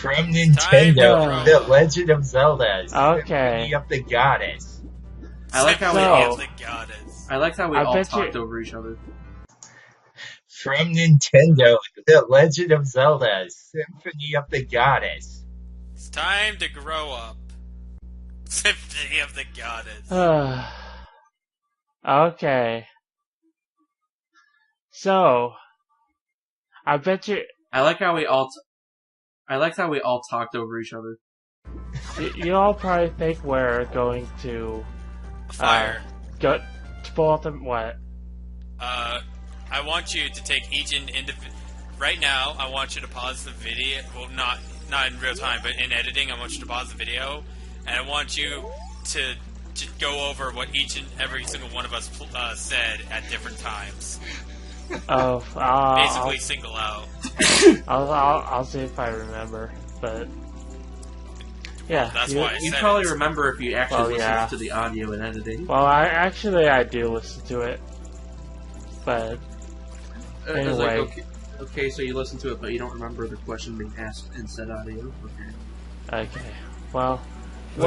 From Nintendo, The Legend of Zelda. Okay. Symphony of the Goddess. I like how I like how we all talked over each other. From Nintendo, The Legend of Zelda. Symphony of the Goddess. It's time to grow up. Symphony of the Goddess. Okay. So, I bet you. I like how we all talked over each other. You all probably think we're going to go to pull out the what? I want you to take each individual. Right now, I want you to pause the video. Well, not in real time, but in editing, I want you to pause the video, and I want you to go over what each and every single one of us said at different times. Oh, basically single out. I'll see if I remember, but yeah, that's why you probably remember if you actually listen to the audio and editing. Well, I do listen to it, but anyway. Okay, so you listen to it, but you don't remember the question being asked in said audio. Okay, well, you'll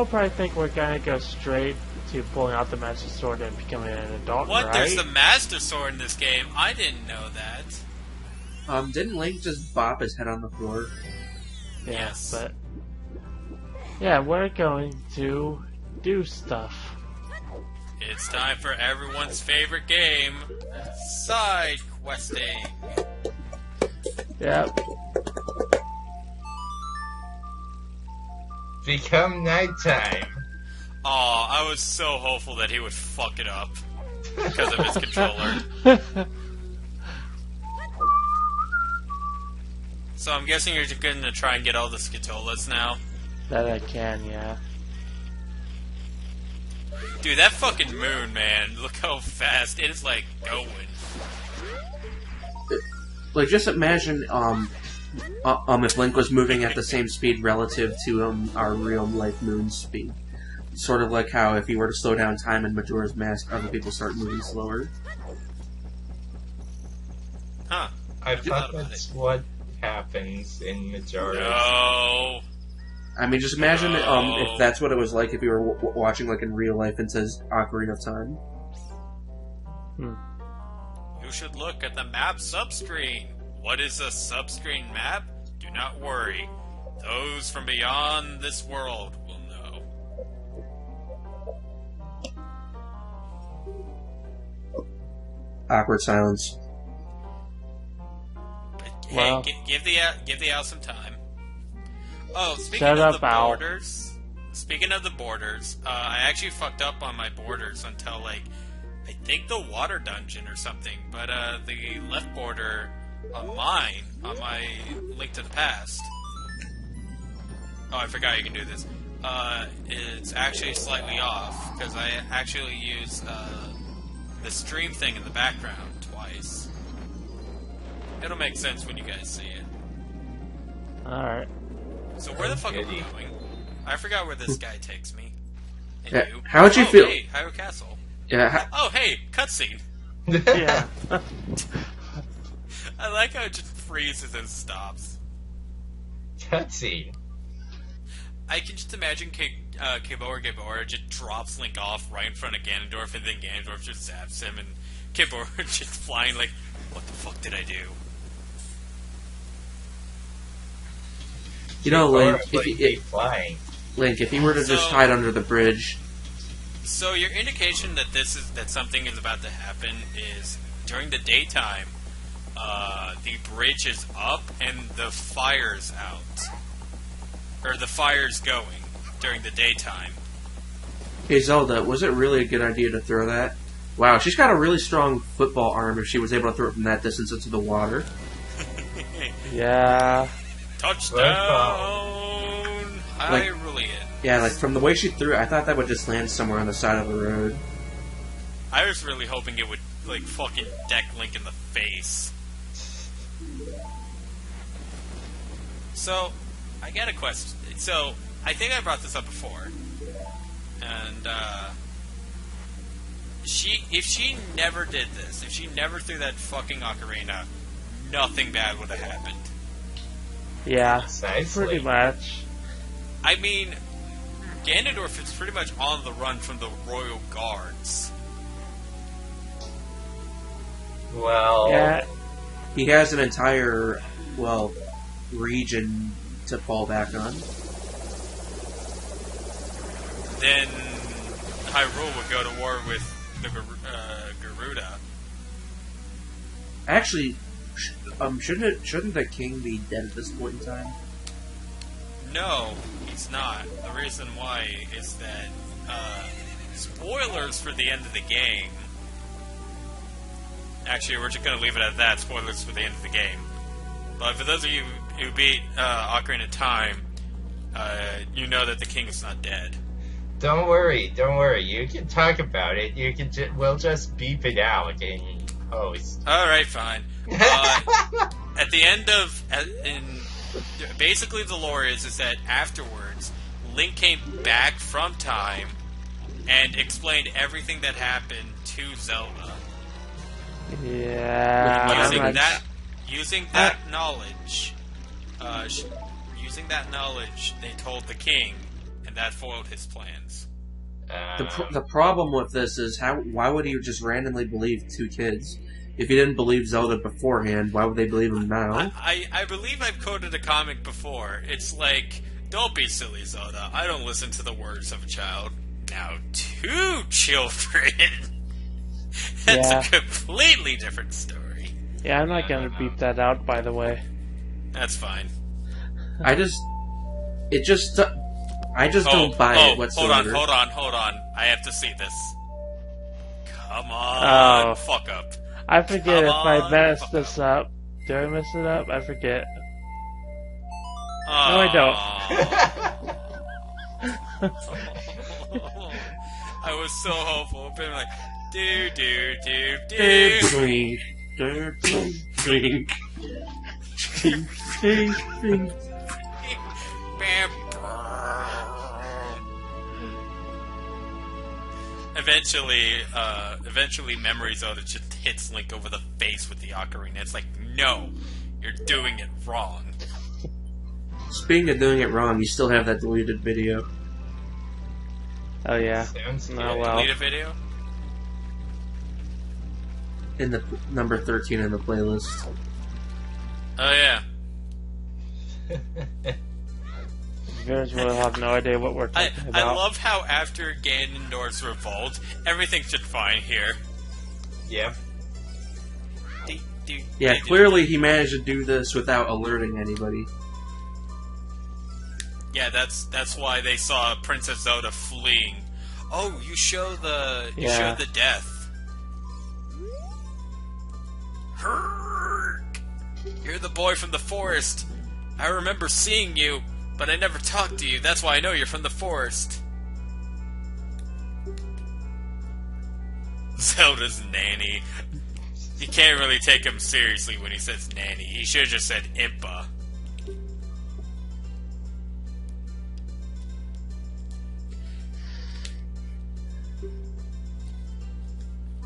probably think we're gonna go straight to pulling out the Master Sword and becoming an adult, What? right? There's the Master Sword in this game? I didn't know that. Didn't Link just bop his head on the floor? Yeah, yes. But yeah, we're going to do stuff. It's time for everyone's favorite game, side questing. Yep. Become nighttime. Aw, I was so hopeful that he would fuck it up because of his controller. So I'm guessing you're going to try and get all the Skitolas now? That I can, yeah. Dude, that fucking moon, man. Look how fast it is, like, going. Like, just imagine, if Link was moving at the same speed relative to, our real-life moon's speed. Sort of like how if you were to slow down time in Majora's Mask, other people start moving slower. Huh. I thought that's what happens in Majora's. No. I mean, just imagine if that's what it was like if you were watching, like, in real life into Ocarina of Time. You should look at the map subscreen. What is a subscreen map? Do not worry. Those from beyond this world will know. Awkward silence. Hey, Well, give the owl some time. Oh, speaking Shut of up, the owl. borders, I actually fucked up on my borders until, like, I think the water dungeon or something, but the left border on my Link to the Past. Oh, I forgot you can do this. It's actually slightly off, because I actually use the stream thing in the background twice. It'll make sense when you guys see it. Alright. So where the fuck are we going? I forgot where this guy takes me. And Yeah, you? how would you feel? Hey, Hyrule Castle. Yeah. Oh, hey, cutscene. Yeah. I like how it just freezes and stops. Cutscene. I can just imagine Gibora just drops Link off right in front of Ganondorf, and then Ganondorf just zaps him, and Gibora just flying like, what the fuck did I do? You know, Link, Link, if you were to just hide under the bridge. So your indication that that something is about to happen is during the daytime, the bridge is up and the fire's out. Or the fire's going during the daytime. Hey Zelda, was it really a good idea to throw that? Wow, she's got a really strong football arm if she was able to throw it from that distance into the water. Yeah. Touchdown! Hyrulean. Yeah, like from the way she threw it, I thought that would just land somewhere on the side of the road. I was really hoping it would, like, fucking deck Link in the face. So, I got a question. So, I think I brought this up before. And, if she never did this, if she never threw that fucking ocarina, nothing bad would have happened. Yeah, Precisely. pretty much. I mean, Ganondorf is pretty much on the run from the royal guards. Well, Yeah, He has an entire, well, region to fall back on. Then Hyrule would go to war with the Garuda. Actually, shouldn't the king be dead at this point in time? No, he's not. The reason why is that, spoilers for the end of the game. Actually, we're just going to leave it at that. Spoilers for the end of the game. But for those of you who beat Ocarina of Time, you know that the king is not dead. don't worry. You can talk about it. We'll just beep it out in post. Alright, fine. At the end of... basically, the lore is that afterwards, Link came back from time and explained everything that happened to Zelda. yeah. Using that knowledge, they told the king, and that foiled his plans. The problem with this is why would he just randomly believe two kids? If he didn't believe Zelda beforehand, why would they believe him now? I believe I've quoted a comic before. It's like, don't be silly, Zelda. I don't listen to the words of a child. Now, two children. That's Yeah. a completely different story. Yeah, I'm not gonna beep that out, by the way. That's fine. I just don't buy it whatsoever. Hold on. I have to see this. Come on, Oh. fuck up. I forget Come if I on, messed fuck this up. Do I mess it up? I forget. No, I don't. I was so hopeful. I've been like, do. Eventually, Memory Zelda just hits Link over the face with the ocarina. It's like, no, you're doing it wrong. Speaking of doing it wrong, you still have that deleted video. Oh yeah. Sounds Oh good. well. Delete a video? In the number 13 in the playlist. Oh yeah. You guys will have no idea what we're I talking about. love how after Ganondorf's revolt, everything's just fine here. Yep. Yeah, clearly he managed to do this without alerting anybody. Yeah, that's why they saw Princess Zelda fleeing. Oh, you showed the death. Herk! You're the boy from the forest. I remember seeing you, but I never talked to you. That's why I know you're from the forest. Zelda's nanny. You can't really take him seriously when he says nanny. He should have just said Impa.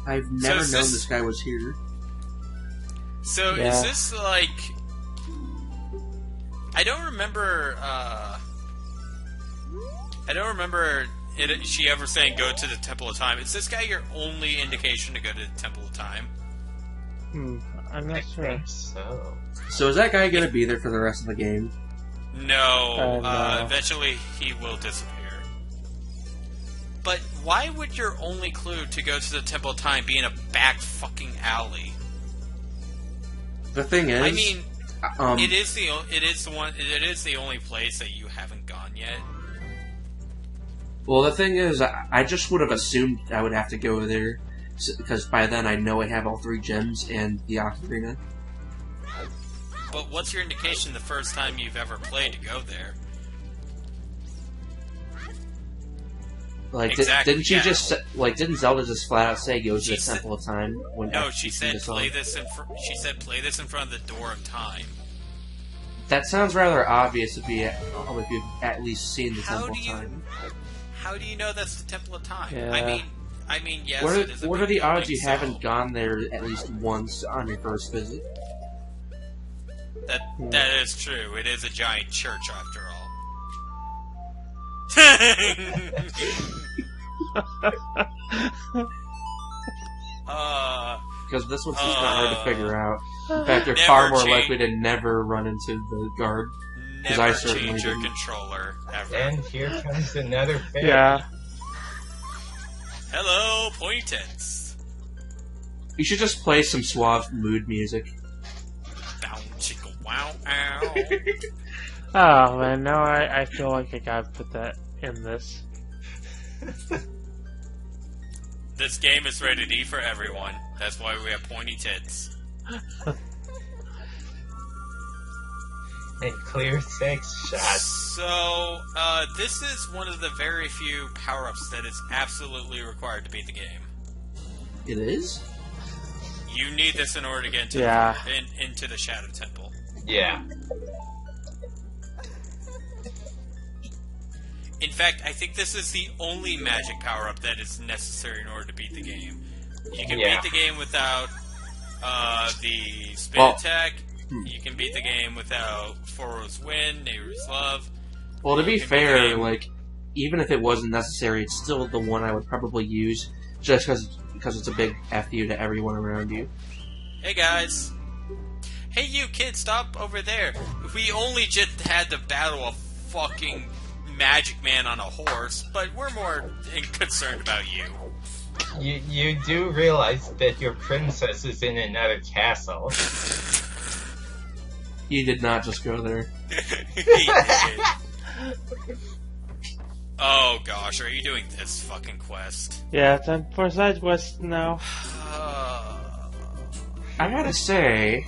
I've never is known this- this guy was here. So Yeah. is this like... I don't remember she ever saying go to the Temple of Time. Is this guy your only indication to go to the Temple of Time? I'm I not sure. think so. So is that guy gonna be there for the rest of the game? No. No. Eventually he will disappear. But why would your only clue to go to the Temple of Time be in a back fucking alley? The thing is, I mean, um, it is the only place that you haven't gone yet. well, the thing is, I just would have assumed I would have to go there because by then I know I have all 3 gems and the ocarina. But what's your indication the first time you've ever played to go there? Like, Exactly, didn't she yeah. didn't Zelda just flat out say go to She the said- Temple of Time? When No, after she sang said the song? play this in front of the door of time. That sounds rather obvious if you've at least seen the How Temple do of you- Time. How do you know that's the Temple of Time? Yeah. I mean, yes. What it is a are the big odds building, you haven't gone there at least once on your first visit? That is true. It is a giant church after all. Because this one's just not hard to figure out. In fact, you're Never far more change- likely to never run into the guard. Because I Never certainly change your didn't. controller ever. And here comes another fairy. Yeah. Hello, pointy tits. You should just play some suave mood music. Bow, chicka, wow, ow. Oh man, now I feel like I gotta put that in this. This game is rated E for everyone. That's why we have pointy tits. And clear 6 shots. So, this is one of the very few power-ups that is absolutely required to beat the game. It is? You need this in order to get into, Yeah. into the Shadow Temple. Yeah. In fact, I think this is the only magic power-up that is necessary in order to beat the game. You can Yeah. beat the game without the spin attack. You can beat the game without Foro's Win, Neighbor's Love. Well, to be You can fair, beat the game- like, even if it wasn't necessary, it's still the one I would probably use, just because it's a big F you to everyone around you. Hey guys. Hey you kids, stop over there. We only just had to battle a fucking magic man on a horse, but we're more concerned about you. You do realize that your princess is in another castle. You did not just go there. He did. Oh gosh, are you doing this fucking quest? Yeah, time for Sidequests now. I gotta say,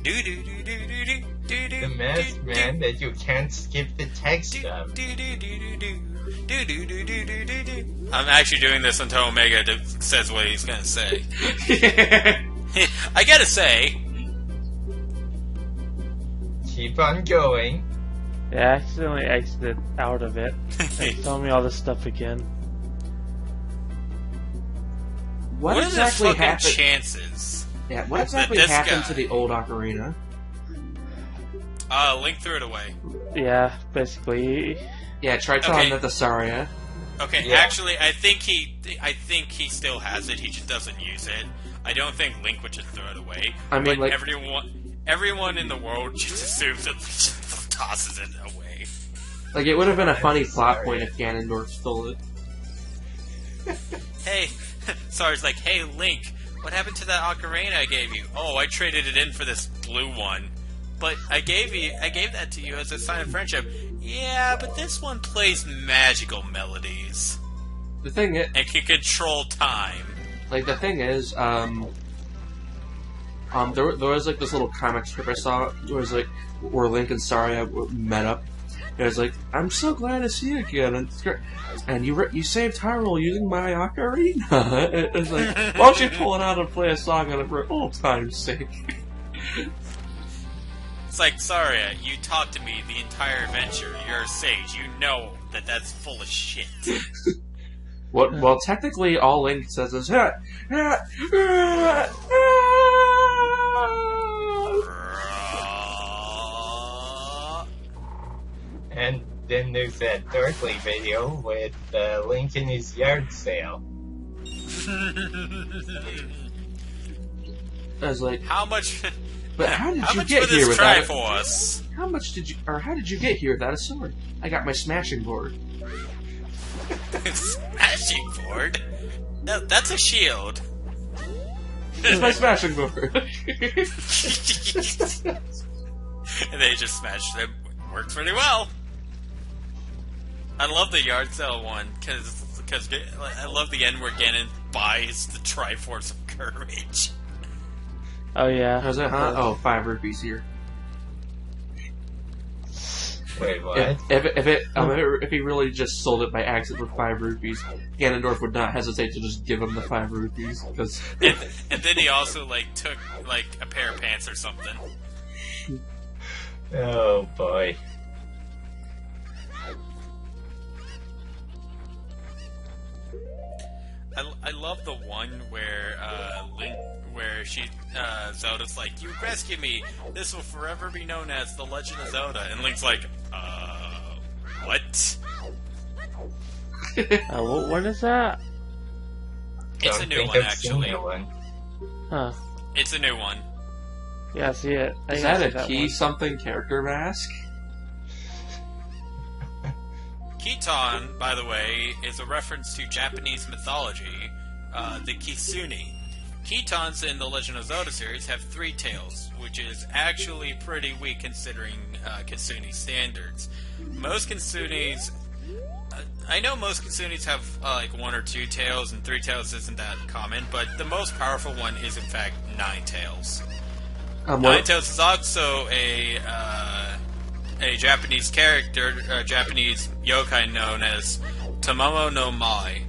The masked man that you can't skip the text of. I'm actually doing this until Omega says what he's gonna say. I gotta say, Keep on going. Yeah, I accidentally exited out of it. And tell me all this stuff again. what are the exactly fucking happened? chances? Yeah, what exactly this happened guy- to the old ocarina? Link threw it away. Yeah, basically. Yeah, try telling that to Saria. Okay, Yeah. actually, I think he still has it. He just doesn't use it. I don't think Link would just throw it away. I mean, but like- everyone in the world just assumes that Link just tosses it away. Like, it would have been a funny plot Saria. point if Ganondorf stole it. Hey, Sar's like, hey Link, what happened to that ocarina I gave you? Oh, I traded it in for this blue one. But I gave that to you as a sign of friendship. Yeah, but this one plays magical melodies The thing is, and can control time. there was like this little comic strip I saw where Link and Saria met up. It was like, I'm so glad to see you again, and you saved Hyrule using my ocarina. It was like, why don't you pull it out and play a song on it for old time's sake? It's like, Saria, you talked to me the entire adventure. You're a sage. You know that that's full of shit. Well, technically, all Link says is, And then there's that Dorothy video with Link in his yard sale. I was like, How much? but how did How you much get for here this without it? Triforce? How did you get here without a sword? I got my smashing board. Smashing board? No, that's a shield. It's my smashing board. And they just smashed it. Worked pretty well. I love the yard sale one because I love the end where Ganon buys the Triforce of Courage. Oh yeah. How's that, huh? Oh, 5 rupees here. Wait, what? If he really just sold it by accident for 5 rupees, Ganondorf would not hesitate to just give him the 5 rupees because And then he also took a pair of pants or something. Oh boy. I love the one where Link, where Zelda's like, "You rescue me. This will forever be known as the Legend of Zelda." And Link's like, what? What is that? It's Don't a new think one, I've seen actually. that one. Huh. It's a new one. Yeah, I see it. I Is think I that see a key one. something character mask? Kiton, by the way, is a reference to Japanese mythology, the Kisune. Kitons in the Legend of Zelda series have 3 tails, which is actually pretty weak considering Kisune standards. Most Kisunes... I know most Kisunes have like 1 or 2 tails, and 3 tails isn't that common, but the most powerful one is in fact 9 tails. Nine Tails is also a Japanese character, a Japanese yokai known as Tamamo no Mai.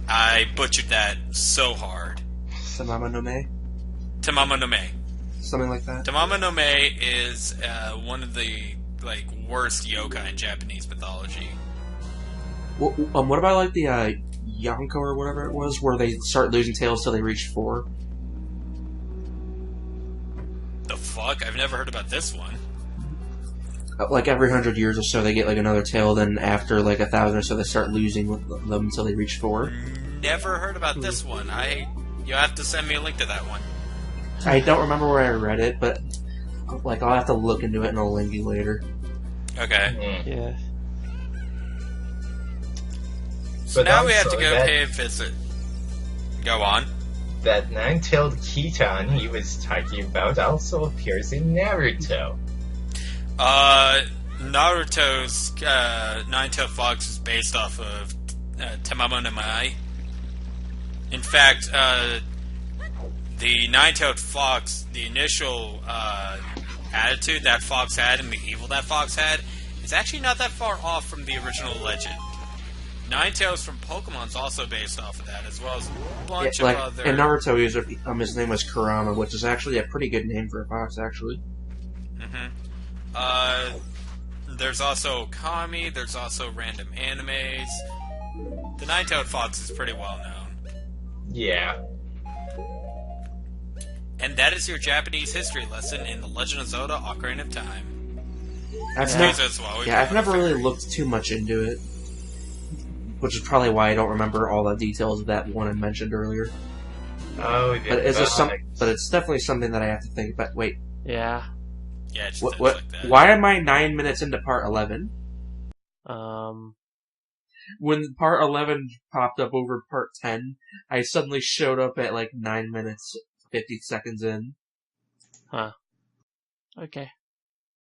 I butchered that so hard. Samama no Me? Tamamo no Mai. Something like that? Tamamo no Mai is one of the worst yokai in Japanese mythology. What about like the Yonko or whatever it was, where they start losing tails till they reach 4? The fuck? I've never heard about this one. Like every 100 years or so, they get like another tail. Then after like 1,000 or so, they start losing them until they reach 4. Never heard about this one. You have to send me a link to that one. I don't remember where I read it, but like I'll have to look into it and I'll link you later. Okay. Yeah. So But now we have to also go that- pay a visit. Go on. That 9-tailed Kitan he was talking about also appears in Naruto. Naruto's Nine-Tailed Fox is based off of Tamamo no Mai. In fact, the Nine-Tailed Fox, the initial attitude that Fox had and the evil that Fox had, is actually not that far off from the original legend. Ninetales from Pokemon's also based off of that, as well as a bunch of other... In Naruto, his name was Kurama, which is actually a pretty good name for a fox, actually. There's also Kami, there's also random animes. The Nine-Tailed Fox is pretty well known. Yeah. And that is your Japanese history lesson in The Legend of Zelda Ocarina of Time. I've never really looked too much into it. Which is probably why I don't remember all the details of that one I mentioned earlier. Oh, but it's definitely something that I have to think about. Wait. Yeah. Yeah, it's what, like that. Why am I 9 minutes into part 11? When part 11 popped up over part 10, I suddenly showed up at like 9 minutes, 50 seconds in. Huh. Okay.